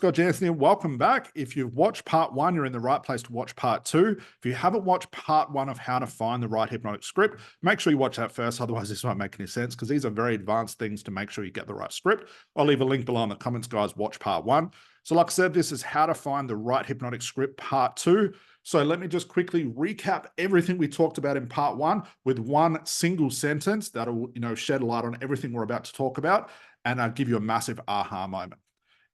Scott Jansen here. Welcome back. If you've watched part one, you're in the right place to watch part two. If you haven't watched part one of how to find the right hypnotic script, make sure you watch that first. Otherwise, this won't make any sense because these are very advanced things to make sure you get the right script. I'll leave a link below in the comments, guys. Watch part one. So like I said, this is how to find the right hypnotic script part two. So let me just quickly recap everything we talked about in part one with one single sentence that'll, shed light on everything we're about to talk about, and I'll give you a massive aha moment.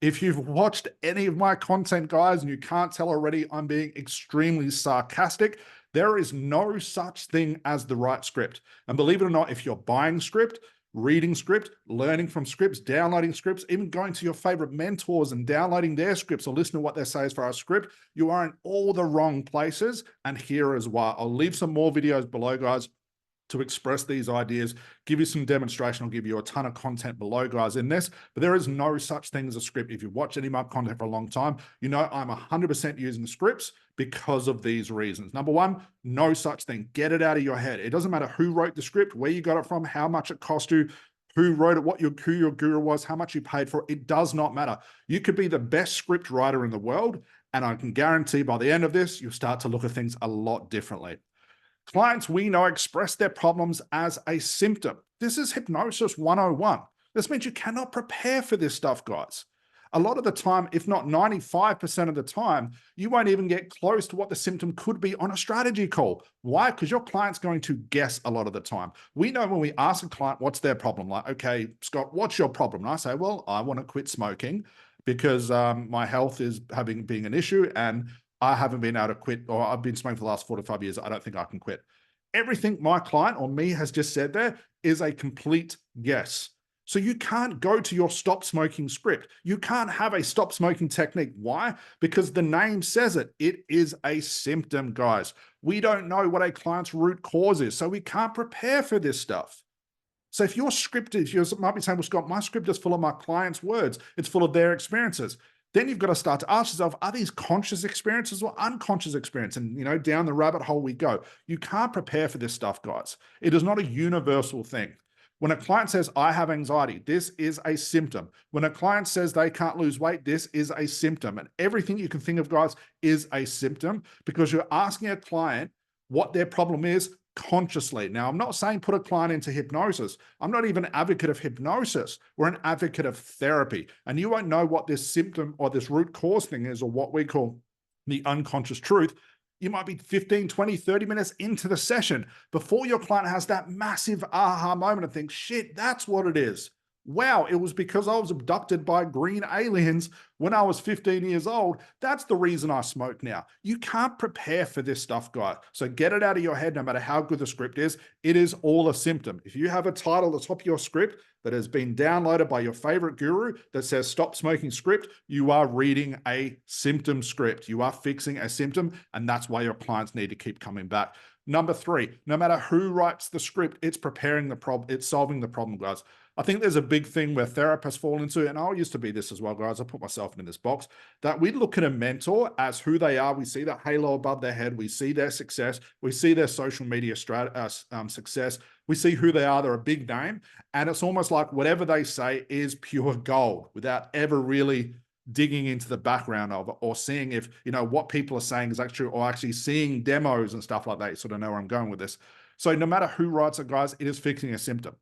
If you've watched any of my content, guys, and you can't tell already, I'm being extremely sarcastic. There is no such thing as the right script. And believe it or not, if you're buying script, reading script, learning from scripts, downloading scripts, even going to your favorite mentors and downloading their scripts or listening to what they say as far as script, you are in all the wrong places. And here as well. I'll leave some more videos below, guys, to express these ideas, give you some demonstration. I'll give you a ton of content below, guys, in this, but there is no such thing as a script. If you've watched any of my content for a long time, you know I'm 100% using scripts because of these reasons. Number one, no such thing. Get it out of your head. It doesn't matter who wrote the script, where you got it from, how much it cost you, who wrote it, who your guru was, how much you paid for it. It does not matter. You could be the best script writer in the world, and I can guarantee by the end of this, you'll start to look at things a lot differently. Clients we know express their problems as a symptom. This is Hypnosis 101. This means you cannot prepare for this stuff, guys. A lot of the time, if not 95% of the time, you won't even get close to what the symptom could be on a strategy call. Why? Because your client's going to guess a lot of the time. We know when we ask a client, what's their problem? Like, okay, Scott, what's your problem? And I say, well, I want to quit smoking because my health is being an issue, and I haven't been able to quit, or I've been smoking for the last 4 to 5 years. I don't think I can quit. Everything my client or me has just said there is a complete guess. So you can't go to your stop smoking script. You can't have a stop smoking technique. Why? Because the name says it. It is a symptom, guys. We don't know what a client's root cause is, so we can't prepare for this stuff. So if your script is, you might be saying, well, Scott, my script is full of my clients' words. It's full of their experiences. Then you've got to start to ask yourself, are these conscious experiences or unconscious experience? And, down the rabbit hole we go. You can't prepare for this stuff, guys. It is not a universal thing. When a client says, I have anxiety, this is a symptom. When a client says they can't lose weight, this is a symptom. And everything you can think of, guys, is a symptom because you're asking a client what their problem is consciously. Now, I'm not saying put a client into hypnosis. I'm not even an advocate of hypnosis. We're an advocate of therapy. And you won't know what this symptom or this root cause thing is, or what we call the unconscious truth. You might be 15, 20, 30 minutes into the session before your client has that massive aha moment and thinks, shit, that's what it is. Wow, it was because I was abducted by green aliens when I was 15 years old. That's the reason I smoke now. You can't prepare for this stuff, guys. So get it out of your head, no matter how good the script is. It is all a symptom. If you have a title at the top of your script that has been downloaded by your favorite guru that says stop smoking script, you are reading a symptom script. You are fixing a symptom, and that's why your clients need to keep coming back. Number three, no matter who writes the script, it's preparing the problem, it's solving the problem, guys. I think there's a big thing where therapists fall into, and I used to be this as well, guys. I put myself in this box, that we look at a mentor as who they are. We see that halo above their head. We see their success. We see their social media success. We see who they are. They're a big name. And it's almost like whatever they say is pure gold without ever really digging into the background of it or seeing if, what people are saying is actually, or actually seeing demos and stuff like that. You sort of know where I'm going with this. So no matter who writes it, guys, it is fixing a symptom.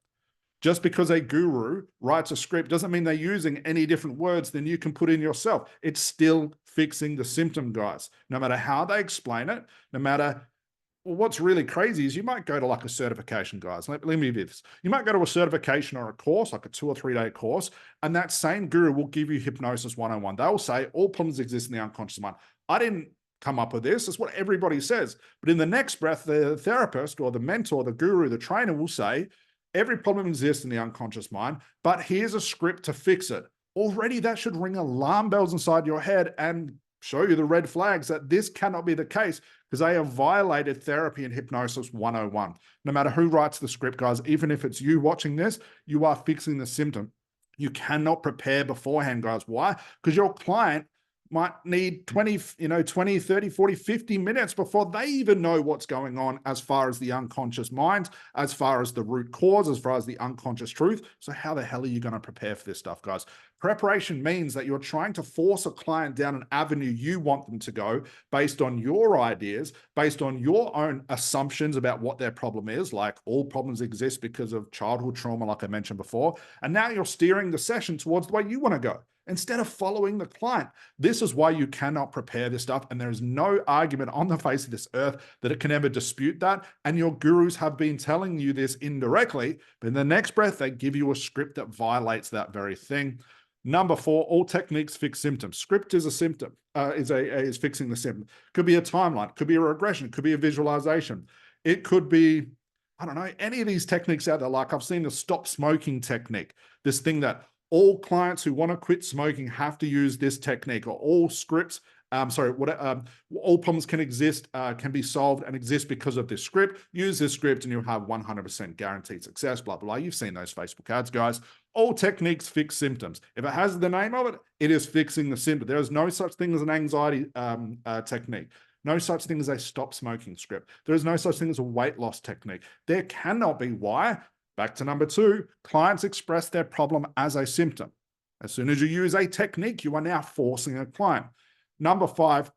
Just because a guru writes a script doesn't mean they're using any different words than you can put in yourself. It's still fixing the symptom, guys. No matter how they explain it, no matter, well, what's really crazy is you might go to like a certification, guys. Let me give you this. You might go to a certification or a course, like a 2 or 3 day course, and that same guru will give you Hypnosis 101. They will say all problems exist in the unconscious mind. I didn't come up with this. It's what everybody says. But in the next breath, the therapist or the mentor, the guru, the trainer will say, every problem exists in the unconscious mind, but here's a script to fix it. Already that should ring alarm bells inside your head and show you the red flags that this cannot be the case because they have violated therapy and Hypnosis 101. No matter who writes the script, guys, even if it's you watching this, you are fixing the symptom. You cannot prepare beforehand, guys. Why? Because your client might need 20, 20, 30, 40, 50 minutes before they even know what's going on as far as the unconscious mind, as far as the root cause, as far as the unconscious truth. So how the hell are you going to prepare for this stuff, guys? Preparation means that you're trying to force a client down an avenue you want them to go based on your ideas, based on your own assumptions about what their problem is, like all problems exist because of childhood trauma, like I mentioned before. And now you're steering the session towards the way you want to go instead of following the client. This is why you cannot prepare this stuff. And there is no argument on the face of this earth that it can ever dispute that. And your gurus have been telling you this indirectly, but in the next breath, they give you a script that violates that very thing. Number 4, all techniques fix symptoms. Script is a symptom, is fixing the symptom. Could be a timeline, could be a regression, could be a visualization. It could be, I don't know, any of these techniques out there. Like I've seen the stop smoking technique, this thing that all clients who want to quit smoking have to use this technique, or all scripts, all problems can exist, can be solved and exist because of this script. Use this script and you'll have 100% guaranteed success, blah, blah, blah. You've seen those Facebook ads, guys. All techniques fix symptoms. If it has the name of it, it is fixing the symptom. There is no such thing as an anxiety technique. No such thing as a stop smoking script. There is no such thing as a weight loss technique. There cannot be. Why? Back to number 2, clients express their problem as a symptom. As soon as you use a technique, you are now forcing a client. Number 5,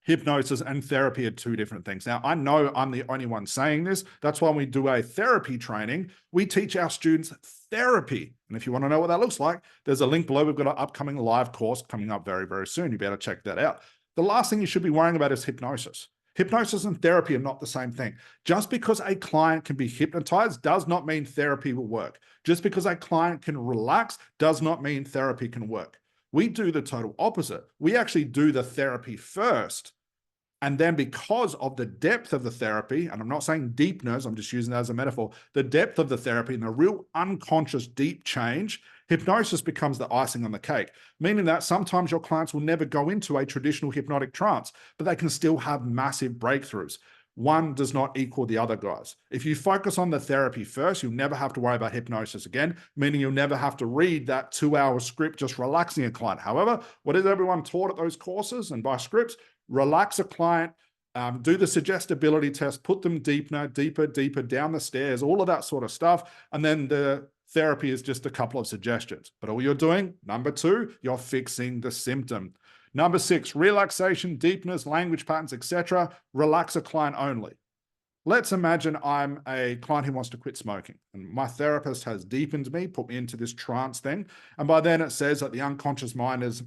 hypnosis and therapy are 2 different things. Now, I know I'm the only one saying this. That's why when we do a therapy training, we teach our students therapy. And if you want to know what that looks like, there's a link below. We've got an upcoming live course coming up very, very soon. You better check that out. The last thing you should be worrying about is hypnosis. Hypnosis and therapy are not the same thing. Just because a client can be hypnotized does not mean therapy will work. Just because a client can relax does not mean therapy can work. We do the total opposite. We actually do the therapy first. And then because of the depth of the therapy, and I'm not saying deepness, I'm just using that as a metaphor, the depth of the therapy and the real unconscious deep change, hypnosis becomes the icing on the cake, meaning that sometimes your clients will never go into a traditional hypnotic trance, but they can still have massive breakthroughs. One does not equal the other, guys. If you focus on the therapy first, you'll never have to worry about hypnosis again, meaning you'll never have to read that 2-hour script just relaxing a client. However, what is everyone taught at those courses and by scripts? Relax a client, do the suggestibility test, put them deeper down the stairs, all of that sort of stuff. And then the therapy is just a couple of suggestions. But all you're doing, number 2, you're fixing the symptom. Number 6, relaxation, deepness, language patterns, etc. Relax a client only. Let's imagine I'm a client who wants to quit smoking, and my therapist has deepened me, put me into this trance thing. And by then it says that the unconscious mind is, I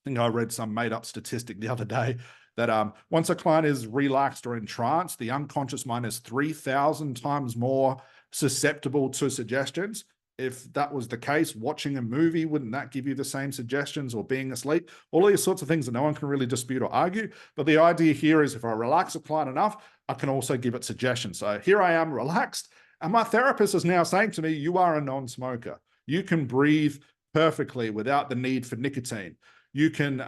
think I read some made up statistic the other day, that once a client is relaxed or in trance, the unconscious mind is 3,000 times more susceptible to suggestions. If that was the case, watching a movie, wouldn't that give you the same suggestions, or being asleep? All these sorts of things that no one can really dispute or argue. But the idea here is if I relax a client enough, I can also give it suggestions. So here I am relaxed, and my therapist is now saying to me, you are a non-smoker. You can breathe perfectly without the need for nicotine. You can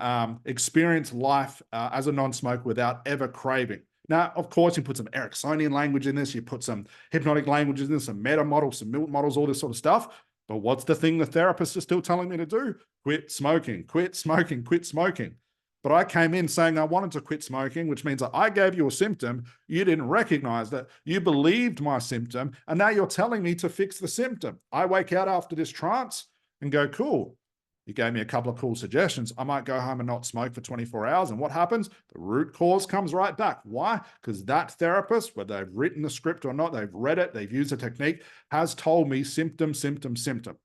experience life as a non-smoker without ever craving. Now, of course, you put some Ericksonian language in this, you put some hypnotic languages in this, some meta models, some Milton models, all this sort of stuff. But what's the thing the therapist is still telling me to do? Quit smoking, quit smoking, quit smoking. But I came in saying I wanted to quit smoking, which means that I gave you a symptom, you didn't recognize that, you believed my symptom, and now you're telling me to fix the symptom. I wake out after this trance and go, cool. You gave me a couple of cool suggestions. I might go home and not smoke for 24 hours. And what happens? The root cause comes right back. Why? Because that therapist, whether they've written the script or not, they've read it, they've used the technique, has told me symptom, symptom, symptom.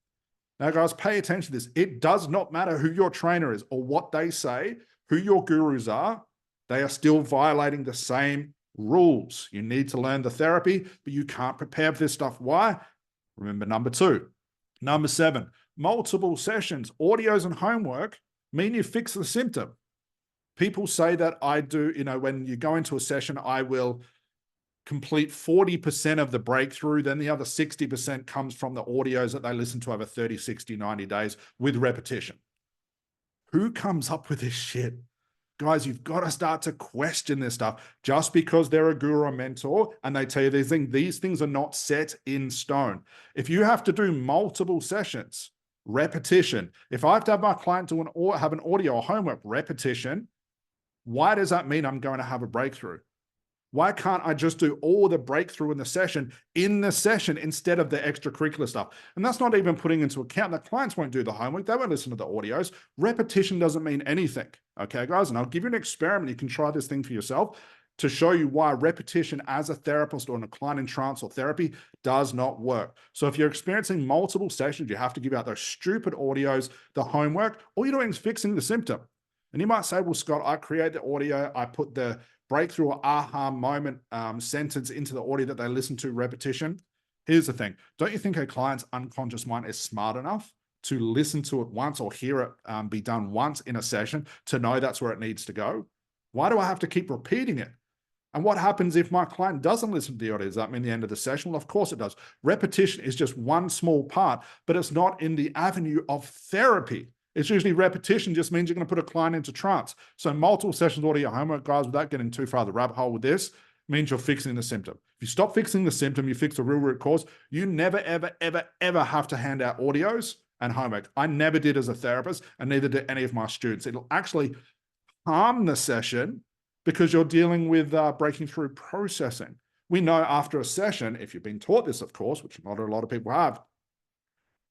Now, guys, pay attention to this. It does not matter who your trainer is or what they say, who your gurus are, they are still violating the same rules. You need to learn the therapy, but you can't prepare for this stuff. Why? Remember number 2. Number 7, multiple sessions, audios and homework mean you fix the symptom. People say that I do, when you go into a session, I will complete 40% of the breakthrough. Then the other 60% comes from the audios that they listen to over 30, 60, 90 days with repetition. Who comes up with this shit? Guys, you've got to start to question this stuff. Just because they're a guru or mentor and they tell you these things are not set in stone. If you have to do multiple sessions, Repetition. If I have to have my client do have an audio or homework repetition, why does that mean I'm going to have a breakthrough? Why can't I just do all the breakthrough in the session instead of the extracurricular stuff? And that's not even putting into account that clients won't do the homework. They won't listen to the audios. Repetition doesn't mean anything. Okay, guys? And I'll give you an experiment. You can try this thing for yourself to show you why repetition as a therapist or a client in trance or therapy does not work. So if you're experiencing multiple sessions, you have to give out those stupid audios, the homework, all you're doing is fixing the symptom. And you might say, well, Scott, I create the audio, I put the breakthrough or aha moment sentence into the audio that they listen to repetition. Here's the thing. Don't you think a client's unconscious mind is smart enough to listen to it once or hear it be done once in a session to know that's where it needs to go? Why do I have to keep repeating it? And what happens if my client doesn't listen to the audio? Does that mean the end of the session? Well, of course it does. Repetition is just one small part, but it's not in the avenue of therapy. It's usually repetition just means you're going to put a client into trance. So multiple sessions audio homework, guys, without getting too far the rabbit hole with this, means you're fixing the symptom. If you stop fixing the symptom, you fix the real root cause, you never, ever, ever, ever have to hand out audios and homework. I never did as a therapist, and neither did any of my students. It'll actually harm the session because you're dealing with breaking through processing. We know after a session, if you've been taught this, of course, which not a lot of people have,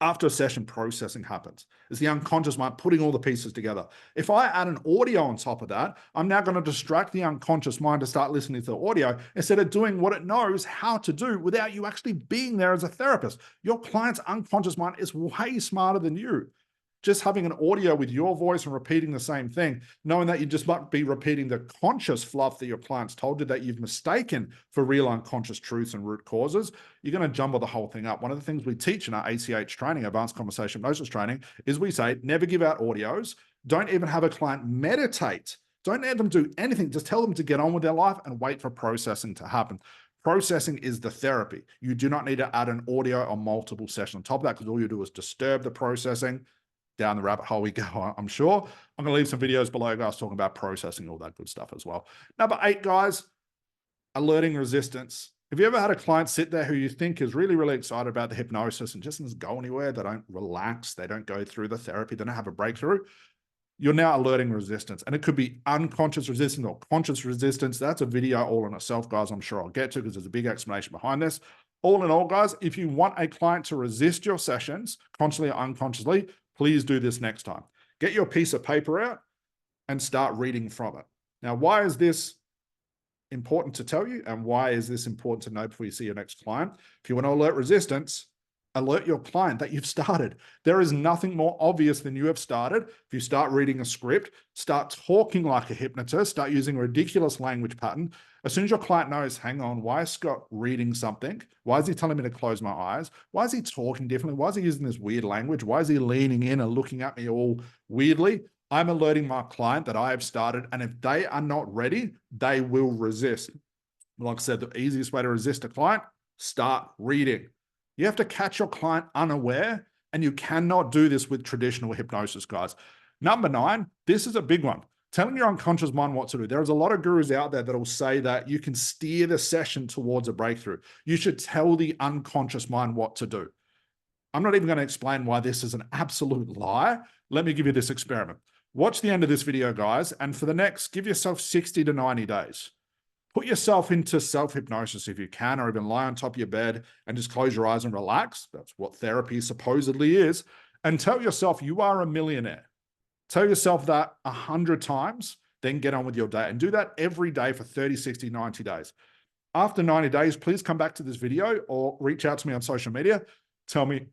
after a session, processing happens. It's the unconscious mind putting all the pieces together. If I add an audio on top of that, I'm now going to distract the unconscious mind to start listening to the audio instead of doing what it knows how to do without you actually being there as a therapist. Your client's unconscious mind is way smarter than you. Just having an audio with your voice and repeating the same thing, knowing that you just might be repeating the conscious fluff that your client's told you that you've mistaken for real unconscious truths and root causes, you're going to jumble the whole thing up. One of the things we teach in our ACH training, Advanced Conversation Hypnosis training, is we say, never give out audios. Don't even have a client meditate. Don't let them do anything. Just tell them to get on with their life and wait for processing to happen. Processing is the therapy. You do not need to add an audio or multiple sessions on top of that because all you do is disturb the processing. Down the rabbit hole we go, I'm sure. I'm going to leave some videos below, guys, talking about processing, all that good stuff as well. Number 8, guys, alerting resistance. Have you ever had a client sit there who you think is really, really excited about the hypnosis and just doesn't go anywhere? They don't relax. They don't go through the therapy. They don't have a breakthrough. You're now alerting resistance. And it could be unconscious resistance or conscious resistance. That's a video all in itself, guys. I'm sure I'll get to because there's a big explanation behind this. All in all, guys, if you want a client to resist your sessions, consciously or unconsciously, please do this next time. Get your piece of paper out and start reading from it. Now, why is this important to tell you? And why is this important to know before you see your next client? If you want to alert resistance, alert your client that you've started. There is nothing more obvious than you have started. If you start reading a script, start talking like a hypnotist, start using a ridiculous language pattern, as soon as your client knows, hang on, why is Scott reading something? Why is he telling me to close my eyes? Why is he talking differently? Why is he using this weird language? Why is he leaning in and looking at me all weirdly? I'm alerting my client that I have started, and if they are not ready, they will resist. Like I said, the easiest way to resist a client, start reading. You have to catch your client unaware, and you cannot do this with traditional hypnosis, guys. Number 9, this is a big one. Telling your unconscious mind what to do. There's a lot of gurus out there that will say that you can steer the session towards a breakthrough. You should tell the unconscious mind what to do. I'm not even going to explain why this is an absolute lie. Let me give you this experiment. Watch the end of this video, guys, and for the next, give yourself 60 to 90 days. Put yourself into self-hypnosis if you can, or even lie on top of your bed and just close your eyes and relax. That's what therapy supposedly is. And tell yourself you are a millionaire. Tell yourself that 100 times, then get on with your day. And do that every day for 30, 60, 90 days. After 90 days, please come back to this video or reach out to me on social media. Tell me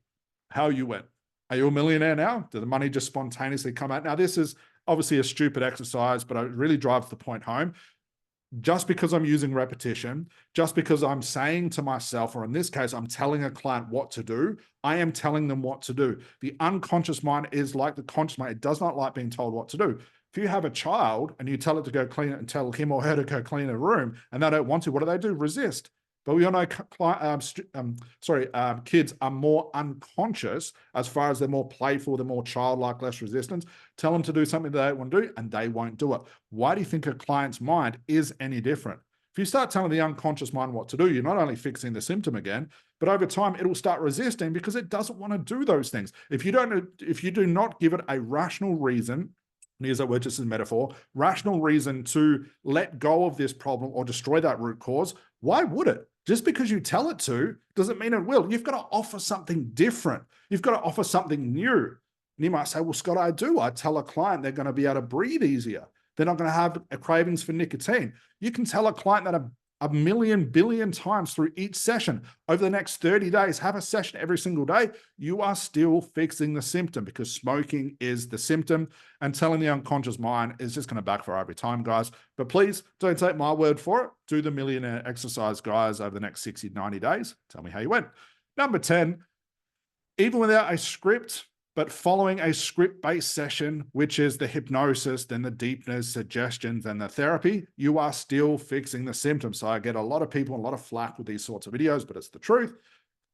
how you went. Are you a millionaire now? Did the money just spontaneously come out? Now, this is obviously a stupid exercise, but it really drives the point home. Just because I'm using repetition, just because I'm saying to myself, or in this case, I'm telling a client what to do, I am telling them what to do. The unconscious mind is like the conscious mind. It does not like being told what to do. If you have a child and you tell it to go clean it and tell him or her to go clean a room and they don't want to, what do? Resist. But we all know kids are more unconscious as far as they're more playful, they're more childlike, less resistance. Tell them to do something they don't want to do and they won't do it. Why do you think a client's mind is any different? If you start telling the unconscious mind what to do, you're not only fixing the symptom again, but over time it'll start resisting because it doesn't want to do those things. If you do not give it a rational reason, and use that word just as a metaphor, rational reason to let go of this problem or destroy that root cause, why would it? Just because you tell it to doesn't mean it will. You've got to offer something different. You've got to offer something new. And you might say, well, Scott, I do. I tell a client they're going to be able to breathe easier. They're not going to have cravings for nicotine. You can tell a client that a million billion times through each session over the next 30 days, have a session every single day. You are still fixing the symptom because smoking is the symptom, and telling the unconscious mind is just going to backfire every time, guys. But please don't take my word for it. Do the millionaire exercise, guys, over the next 60, 90 days. Tell me how you went. Number 10, even without a script, but following a script-based session, which is the hypnosis, then the deepness, suggestions, and the therapy, you are still fixing the symptoms. So I get a lot of people, a lot of flack with these sorts of videos, but it's the truth.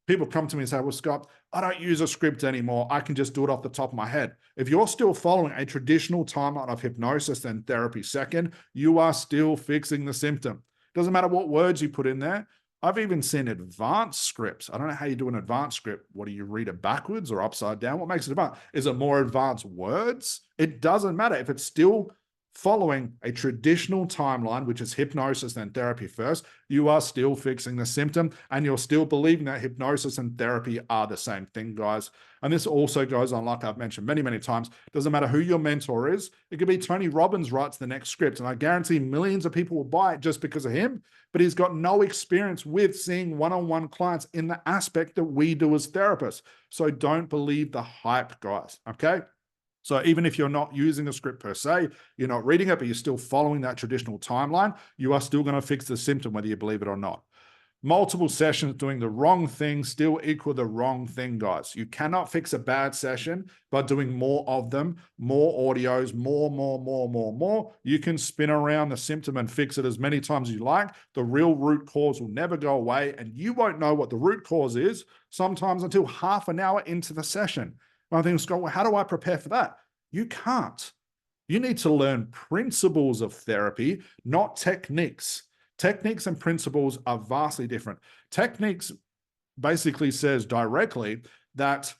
People come to me and say, well, Scott, I don't use a script anymore. I can just do it off the top of my head. If you're still following a traditional timeline of hypnosis and therapy second, you are still fixing the symptom. Doesn't matter what words you put in there. I've even seen advanced scripts. I don't know how you do an advanced script. What do you read it backwards or upside down? What makes it advanced? Is it more advanced words? It doesn't matter. If it's still following a traditional timeline, which is hypnosis and therapy first, you are still fixing the symptom and you're still believing that hypnosis and therapy are the same thing, guys. And this also goes on, like I've mentioned many, many times, doesn't matter who your mentor is. It could be Tony Robbins writes the next script, and I guarantee millions of people will buy it just because of him, but he's got no experience with seeing one-on-one clients in the aspect that we do as therapists. So don't believe the hype, guys, okay? So even if you're not using a script per se, you're not reading it, but you're still following that traditional timeline, you are still going to fix the symptom, whether you believe it or not. Multiple sessions doing the wrong thing still equal the wrong thing, guys. You cannot fix a bad session by doing more of them, more audios, more. You can spin around the symptom and fix it as many times as you like. The real root cause will never go away, and you won't know what the root cause is sometimes until half an hour into the session. One thing, Scott, well, how do I prepare for that? You can't. You need to learn principles of therapy, not techniques. Techniques and principles are vastly different. Techniques basically says directly that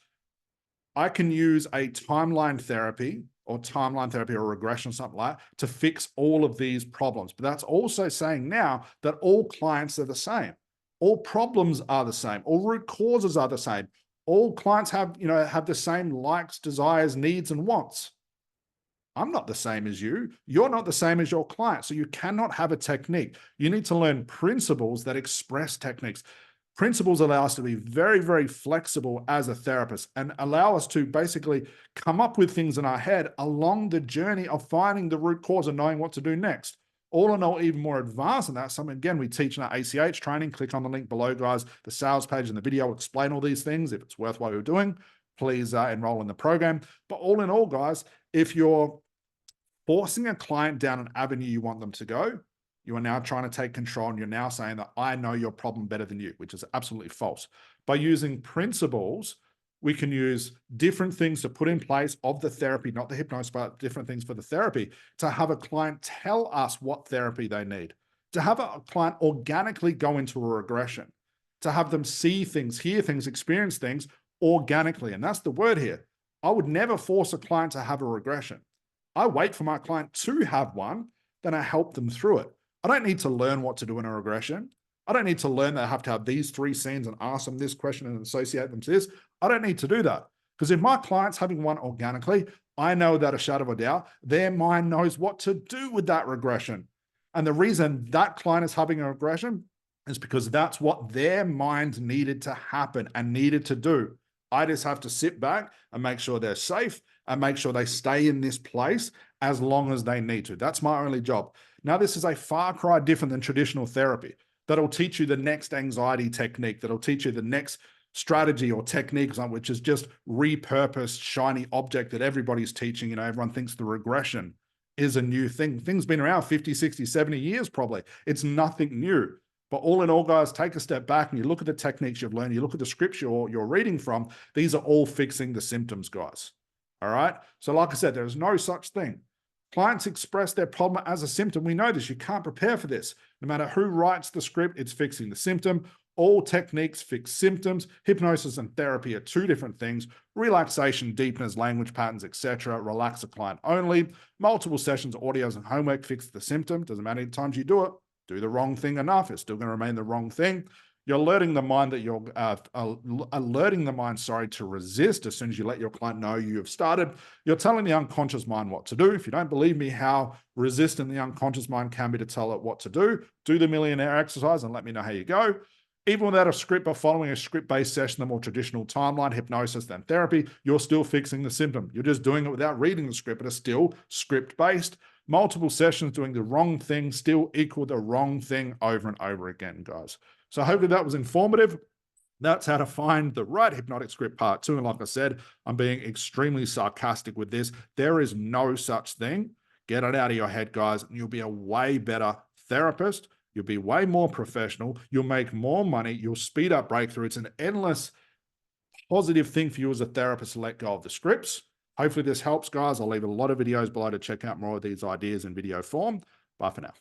I can use a timeline therapy or regression, something like that, to fix all of these problems. But that's also saying now that all clients are the same. All problems are the same. All root causes are the same. All clients have the same likes, desires, needs, and wants. I'm not the same as you. You're not the same as your client. So you cannot have a technique. You need to learn principles that express techniques. Principles allow us to be very, very flexible as a therapist and allow us to basically come up with things in our head along the journey of finding the root cause and knowing what to do next. All in all, even more advanced than that, something, again, we teach in our ACH training. Click on the link below, guys. The sales page in the video will explain all these things. If it's worth what you're doing, please enroll in the program. But all in all, guys, if you're forcing a client down an avenue you want them to go, you are now trying to take control, and you're now saying that I know your problem better than you, which is absolutely false. By using principles, we can use different things to put in place of the therapy, not the hypnosis, but different things for the therapy, to have a client tell us what therapy they need, to have a client organically go into a regression, to have them see things, hear things, experience things organically. And that's the word here. I would never force a client to have a regression. I wait for my client to have one, then I help them through it. I don't need to learn what to do in a regression. I don't need to learn that I have to have these 3 scenes and ask them this question and associate them to this. I don't need to do that. Because if my client's having one organically, I know that a shadow of a doubt, their mind knows what to do with that regression. And the reason that client is having a regression is because that's what their mind needed to happen and needed to do. I just have to sit back and make sure they're safe and make sure they stay in this place as long as they need to. That's my only job. Now, this is a far cry different than traditional therapy. That'll teach you the next anxiety technique. That'll teach you the next strategy or technique, which is just repurposed shiny object that everybody's teaching. Everyone thinks the regression is a new thing. Things been around 50, 60, 70 years probably. It's nothing new. But all in all, guys, take a step back and you look at the techniques you've learned, you look at the scripture you're reading from, these are all fixing the symptoms, guys. All right? So like I said, there is no such thing Clients express their problem as a symptom. We know this. You can't prepare for this. No matter who writes the script, it's fixing the symptom. All techniques fix symptoms. Hypnosis and therapy are two different things. Relaxation deepens language patterns, etc. Relax the client only. Multiple sessions, audios, and homework fix the symptom. Doesn't matter how many times you do it. Do the wrong thing enough. It's still going to remain the wrong thing. You're alerting the mind that you're alerting the mind, to resist as soon as you let your client know you have started. You're telling the unconscious mind what to do. If you don't believe me how resistant the unconscious mind can be to tell it what to do the millionaire exercise and let me know how you go. Even without a script, but following a script-based session, the more traditional timeline, hypnosis, then therapy, you're still fixing the symptom. You're just doing it without reading the script, but it's still script-based. Multiple sessions doing the wrong thing still equal the wrong thing over and over again, guys. So hopefully that was informative. That's how to find the right hypnotic script part 2. And like I said, I'm being extremely sarcastic with this. There is no such thing. Get it out of your head, guys, and you'll be a way better therapist. You'll be way more professional. You'll make more money. You'll speed up breakthrough. It's an endless positive thing for you as a therapist to let go of the scripts. Hopefully this helps, guys. I'll leave a lot of videos below to check out more of these ideas in video form. Bye for now.